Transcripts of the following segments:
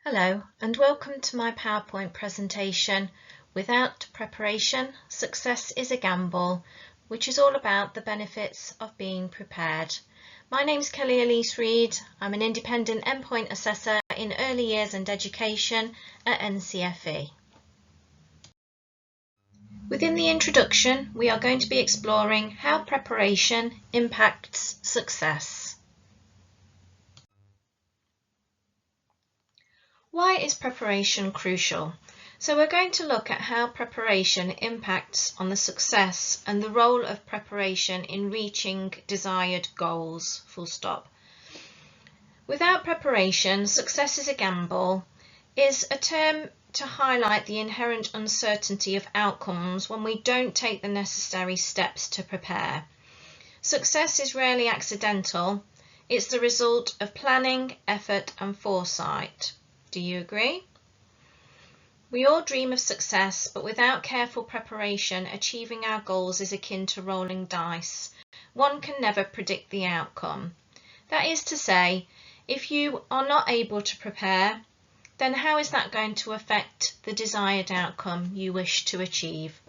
Hello and welcome to my PowerPoint presentation, Without Preparation, Success is a Gamble, which is all about the benefits of being prepared. My name is Kelly Elise Reid. I'm an independent endpoint assessor in early years and education at NCFE. Within the introduction, we are going to be exploring how preparation impacts success. Why is preparation crucial? So we're going to look at how preparation impacts on the success and the role of preparation in reaching desired goals, full stop. Without preparation, success is a gamble is a term to highlight the inherent uncertainty of outcomes when we don't take the necessary steps to prepare. Success is rarely accidental. It's the result of planning, effort and foresight. Do you agree? We all dream of success, but without careful preparation, achieving our goals is akin to rolling dice. One can never predict the outcome. That is to say, if you are not able to prepare, then how is that going to affect the desired outcome you wish to achieve?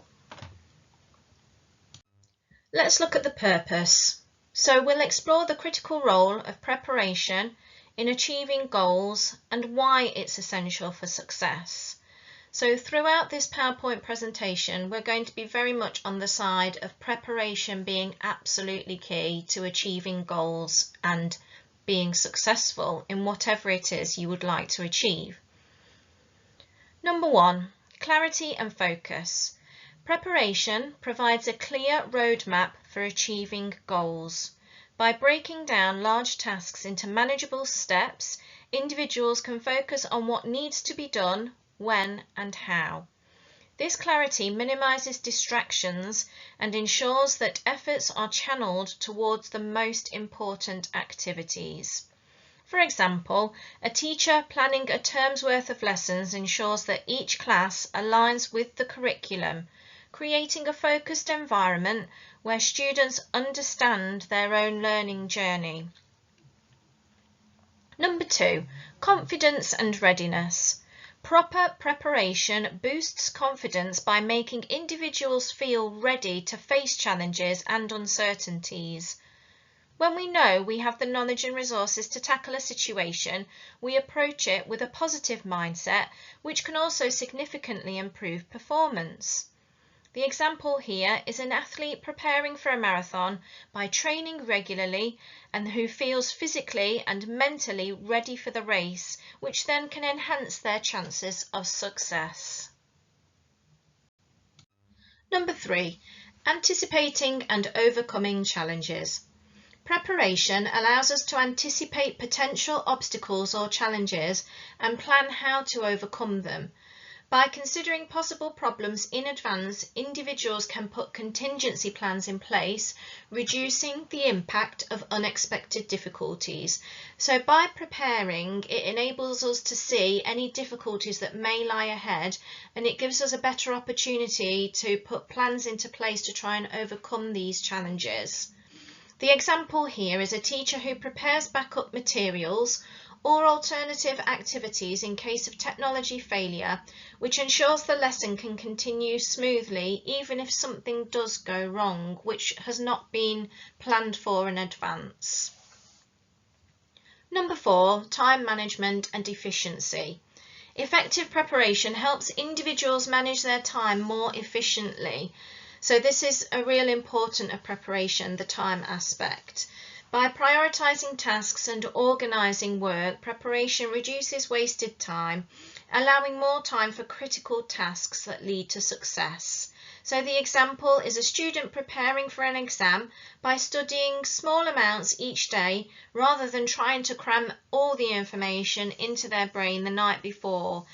Let's look at the purpose. So we'll explore the critical role of preparation in achieving goals and why it's essential for success. So throughout this PowerPoint presentation, we're going to be very much on the side of preparation being absolutely key to achieving goals and being successful in whatever it is you would like to achieve. Number one, clarity and focus. Preparation provides a clear roadmap for achieving goals. By breaking down large tasks into manageable steps, individuals can focus on what needs to be done, when and how. This clarity minimises distractions and ensures that efforts are channeled towards the most important activities. For example, a teacher planning a term's worth of lessons ensures that each class aligns with the curriculum, creating a focused environment where students understand their own learning journey. Number two, confidence and readiness. Proper preparation boosts confidence by making individuals feel ready to face challenges and uncertainties. When we know we have the knowledge and resources to tackle a situation, we approach it with a positive mindset, which can also significantly improve performance. The example here is an athlete preparing for a marathon by training regularly and who feels physically and mentally ready for the race, which then can enhance their chances of success. Number three, anticipating and overcoming challenges. Preparation allows us to anticipate potential obstacles or challenges and plan how to overcome them. By considering possible problems in advance, individuals can put contingency plans in place, reducing the impact of unexpected difficulties. So by preparing, it enables us to see any difficulties that may lie ahead, and it gives us a better opportunity to put plans into place to try and overcome these challenges. The example here is a teacher who prepares backup materials or alternative activities in case of technology failure, which ensures the lesson can continue smoothly even if something does go wrong, which has not been planned for in advance. Number four, time management and efficiency. Effective preparation helps individuals manage their time more efficiently. So this is a real important of preparation, the time aspect. By prioritising tasks and organising work, preparation reduces wasted time, allowing more time for critical tasks that lead to success. So the example is a student preparing for an exam by studying small amounts each day rather than trying to cram all the information into their brain the night before.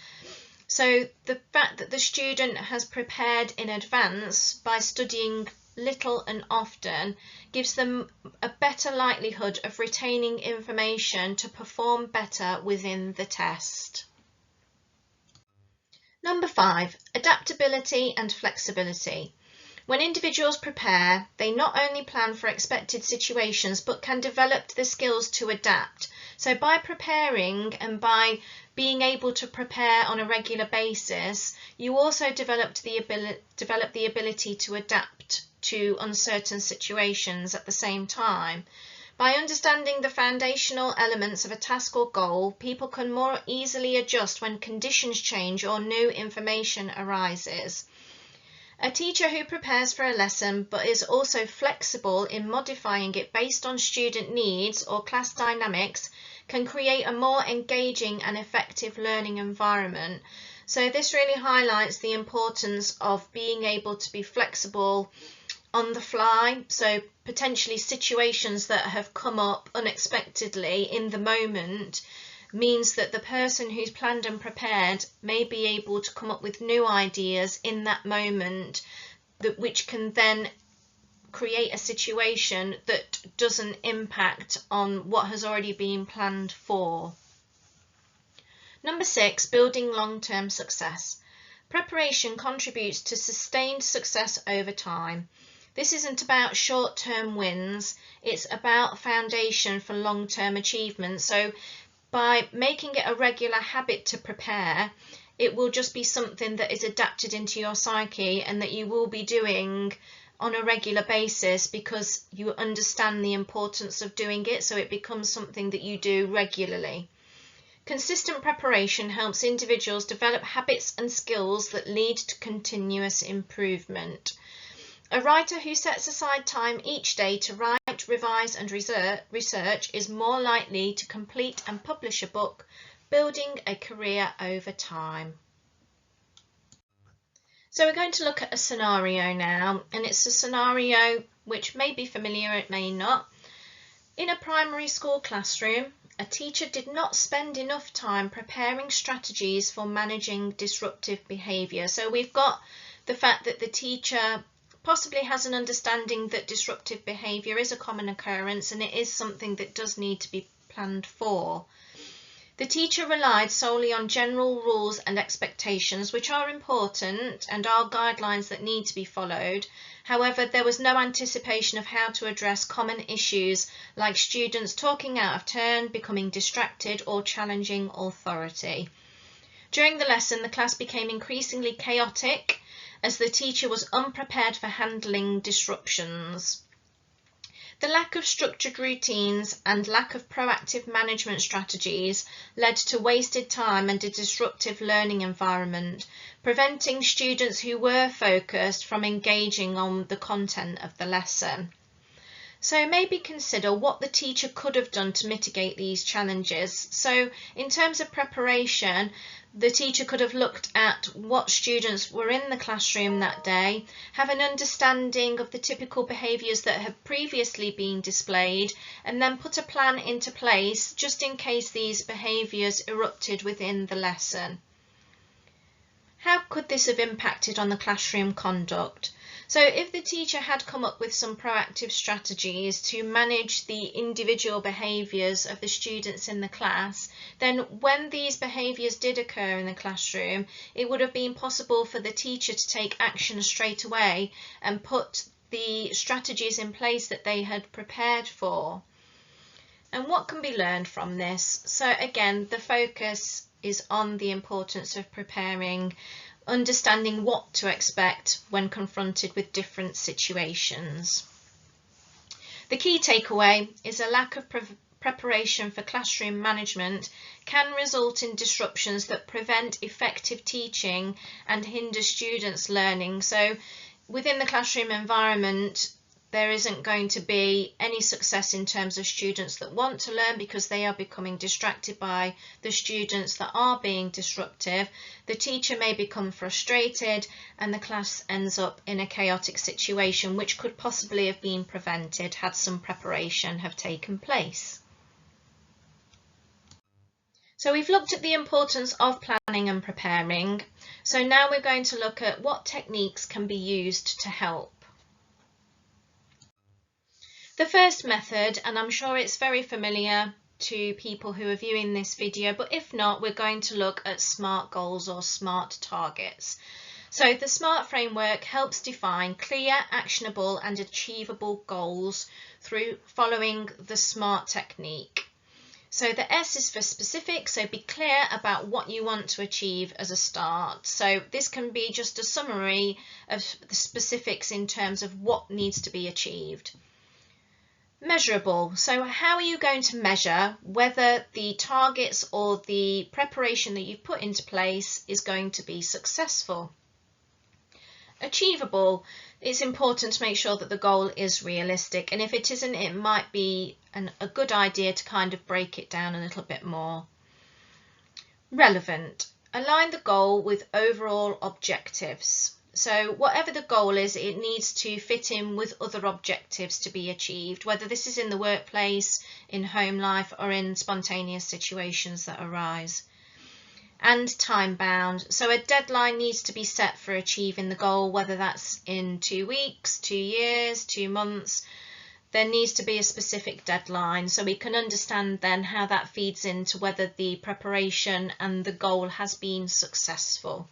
So the fact that the student has prepared in advance by studying little and often gives them a better likelihood of retaining information to perform better within the test. Number five, adaptability and flexibility. When individuals prepare, they not only plan for expected situations but can develop the skills to adapt So by preparing and by being able to prepare on a regular basis, you also develop the ability to adapt to uncertain situations at the same time. By understanding the foundational elements of a task or goal, people can more easily adjust when conditions change or new information arises. A teacher who prepares for a lesson but is also flexible in modifying it based on student needs or class dynamics can create a more engaging and effective learning environment. So this really highlights the importance of being able to be flexible on the fly. So potentially situations that have come up unexpectedly in the moment means that the person who's planned and prepared may be able to come up with new ideas in that moment, which can then create a situation that doesn't impact on what has already been planned for. Number 6, building long-term success. Preparation contributes to sustained success over time. This isn't about short-term wins, it's about foundation for long-term achievement. So by making it a regular habit to prepare, it will just be something that is adapted into your psyche and that you will be doing on a regular basis because you understand the importance of doing it, so it becomes something that you do regularly. Consistent preparation helps individuals develop habits and skills that lead to continuous improvement. A writer who sets aside time each day to write, revise and research is more likely to complete and publish a book, building a career over time. So we're going to look at a scenario now, and it's a scenario which may be familiar, it may not. In a primary school classroom, a teacher did not spend enough time preparing strategies for managing disruptive behaviour. So we've got the fact that the teacher possibly has an understanding that disruptive behaviour is a common occurrence and it is something that does need to be planned for. The teacher relied solely on general rules and expectations, which are important and are guidelines that need to be followed. However, there was no anticipation of how to address common issues like students talking out of turn, becoming distracted or challenging authority. During the lesson, the class became increasingly chaotic as the teacher was unprepared for handling disruptions. The lack of structured routines and lack of proactive management strategies led to wasted time and a disruptive learning environment, preventing students who were focused from engaging on the content of the lesson. So maybe consider what the teacher could have done to mitigate these challenges. So in terms of preparation, the teacher could have looked at what students were in the classroom that day, have an understanding of the typical behaviours that have previously been displayed, and then put a plan into place just in case these behaviours erupted within the lesson. How could this have impacted on the classroom conduct? So if the teacher had come up with some proactive strategies to manage the individual behaviours of the students in the class, then when these behaviours did occur in the classroom, it would have been possible for the teacher to take action straight away and put the strategies in place that they had prepared for. And what can be learned from this? So again, the focus is on the importance of preparing, understanding what to expect when confronted with different situations. The key takeaway is a lack of preparation for classroom management can result in disruptions that prevent effective teaching and hinder students' learning. So within the classroom environment, there isn't going to be any success in terms of students that want to learn because they are becoming distracted by the students that are being disruptive. The teacher may become frustrated and the class ends up in a chaotic situation, which could possibly have been prevented had some preparation have taken place. So we've looked at the importance of planning and preparing. So now we're going to look at what techniques can be used to help. The first method, and I'm sure it's very familiar to people who are viewing this video, but if not, we're going to look at SMART goals or SMART targets. So the SMART framework helps define clear, actionable and achievable goals through following the SMART technique. So the S is for specific, so be clear about what you want to achieve as a start. So this can be just a summary of the specifics in terms of what needs to be achieved. Measurable, so how are you going to measure whether the targets or the preparation that you've put into place is going to be successful? Achievable, it's important to make sure that the goal is realistic, and if it isn't, it might be a good idea to kind of break it down a little bit more. Relevant, align the goal with overall objectives. So whatever the goal is, it needs to fit in with other objectives to be achieved, whether this is in the workplace, in home life, or in spontaneous situations that arise. And time bound, so a deadline needs to be set for achieving the goal, whether that's in 2 weeks, 2 years, 2 months. There needs to be a specific deadline so we can understand then how that feeds into whether the preparation and the goal has been successful.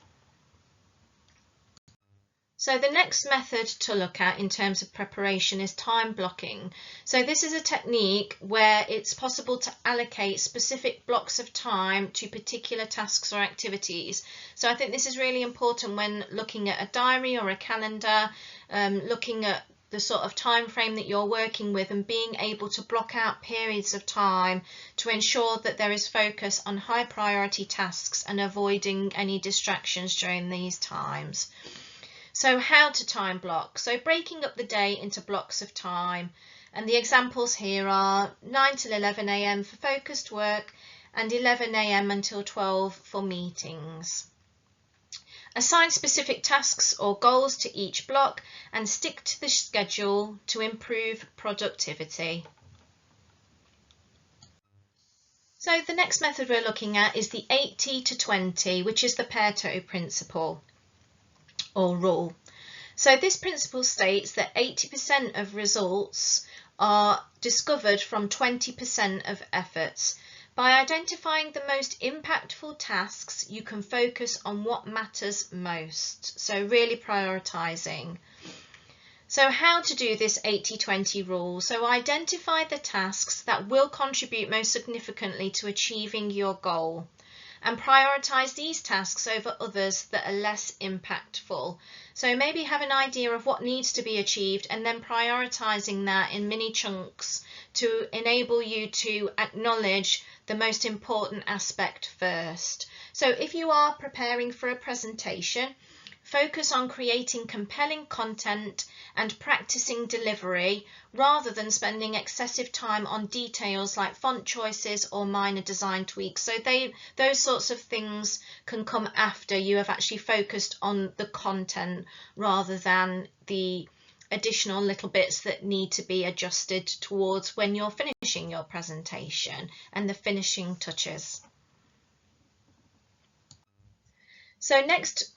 So the next method to look at in terms of preparation is time blocking. So this is a technique where it's possible to allocate specific blocks of time to particular tasks or activities. So I think this is really important when looking at a diary or a calendar, looking at the sort of time frame that you're working with and being able to block out periods of time to ensure that there is focus on high priority tasks and avoiding any distractions during these times. So how to time block? So breaking up the day into blocks of time, and the examples here are 9 till 11 AM for focused work and 11 AM until 12 for meetings. Assign specific tasks or goals to each block and stick to the schedule to improve productivity. So the next method we're looking at is the 80 to 20, which is the Pareto principle or rule. So this principle states that 80% of results are discovered from 20% of efforts. By identifying the most impactful tasks, you can focus on what matters most. So really prioritizing. So how to do this 80-20 rule? So identify the tasks that will contribute most significantly to achieving your goal, and prioritize these tasks over others that are less impactful. So maybe have an idea of what needs to be achieved and then prioritizing that in mini chunks to enable you to acknowledge the most important aspect first. So if you are preparing for a presentation, focus on creating compelling content and practicing delivery rather than spending excessive time on details like font choices or minor design tweaks. So those sorts of things can come after you have actually focused on the content rather than the additional little bits that need to be adjusted towards when you're finishing your presentation and the finishing touches. So next,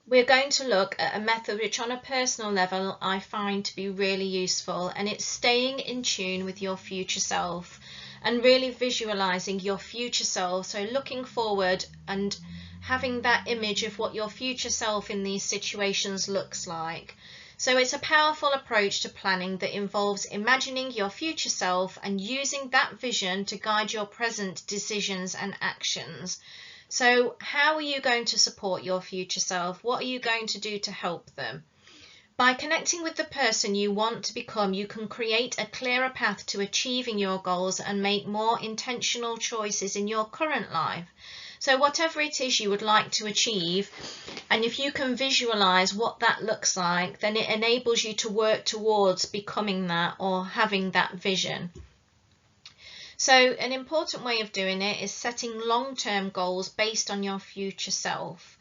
we're going to look at a method which on a personal level I find to be really useful, and it's staying in tune with your future self and really visualizing your future self. So looking forward and having that image of what your future self in these situations looks like. So it's a powerful approach to planning that involves imagining your future self and using that vision to guide your present decisions and actions. So how are you going to support your future self? What are you going to do to help them? By connecting with the person you want to become, you can create a clearer path to achieving your goals and make more intentional choices in your current life. So whatever it is you would like to achieve, and if you can visualize what that looks like, then it enables you to work towards becoming that or having that vision. So an important way of doing it is setting long-term goals based on your future self.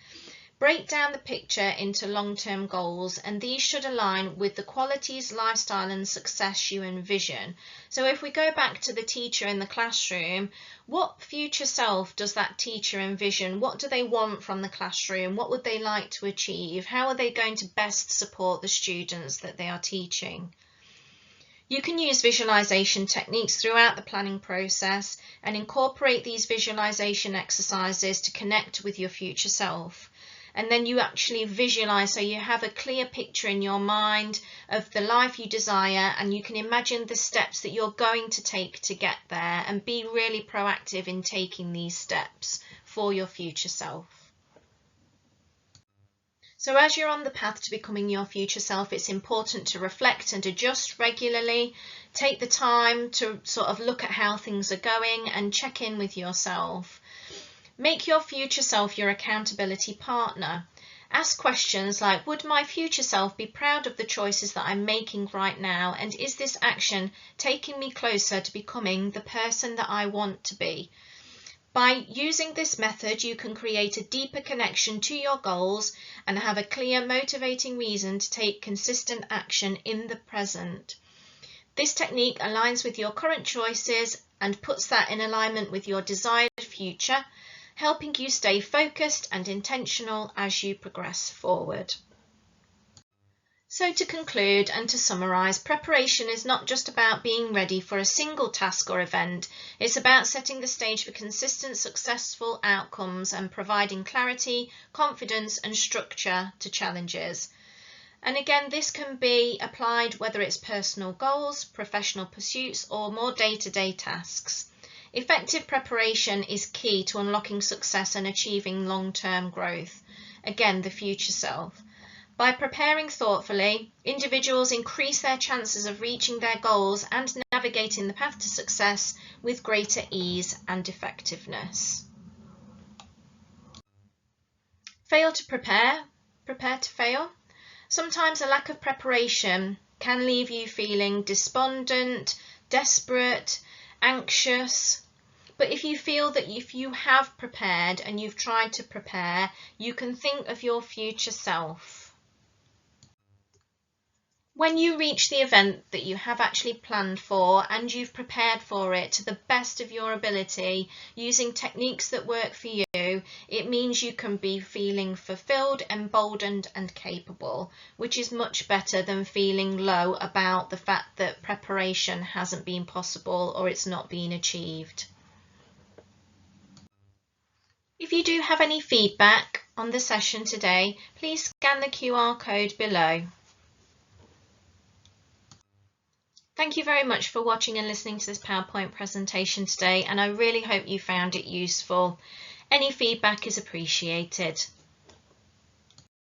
Break down the picture into long-term goals, and these should align with the qualities, lifestyle and success you envision. So if we go back to the teacher in the classroom, what future self does that teacher envision? What do they want from the classroom? What would they like to achieve? How are they going to best support the students that they are teaching? You can use visualization techniques throughout the planning process and incorporate these visualization exercises to connect with your future self. and then you actually visualize, so you have a clear picture in your mind of the life you desire, and you can imagine the steps that you're going to take to get there, and be really proactive in taking these steps for your future self. So as you're on the path to becoming your future self, it's important to reflect and adjust regularly. Take the time to sort of look at how things are going and check in with yourself. Make your future self your accountability partner. Ask questions like, would my future self be proud of the choices that I'm making right now? And is this action taking me closer to becoming the person that I want to be? By using this method, you can create a deeper connection to your goals and have a clear, motivating reason to take consistent action in the present. This technique aligns with your current choices and puts that in alignment with your desired future, helping you stay focused and intentional as you progress forward. So to conclude and to summarise, preparation is not just about being ready for a single task or event. It's about setting the stage for consistent, successful outcomes and providing clarity, confidence and structure to challenges. And again, this can be applied whether it's personal goals, professional pursuits or more day-to-day tasks. Effective preparation is key to unlocking success and achieving long-term growth. Again, the future self. By preparing thoughtfully, individuals increase their chances of reaching their goals and navigating the path to success with greater ease and effectiveness. Fail to prepare, prepare to fail. Sometimes a lack of preparation can leave you feeling despondent, desperate, anxious. But if you feel that if you have prepared and you've tried to prepare, you can think of your future self. When you reach the event that you have actually planned for and you've prepared for it to the best of your ability, using techniques that work for you, it means you can be feeling fulfilled, emboldened and capable, which is much better than feeling low about the fact that preparation hasn't been possible or it's not been achieved. If you do have any feedback on the session today, please scan the QR code below. Thank you very much for watching and listening to this PowerPoint presentation today, and I really hope you found it useful. Any feedback is appreciated.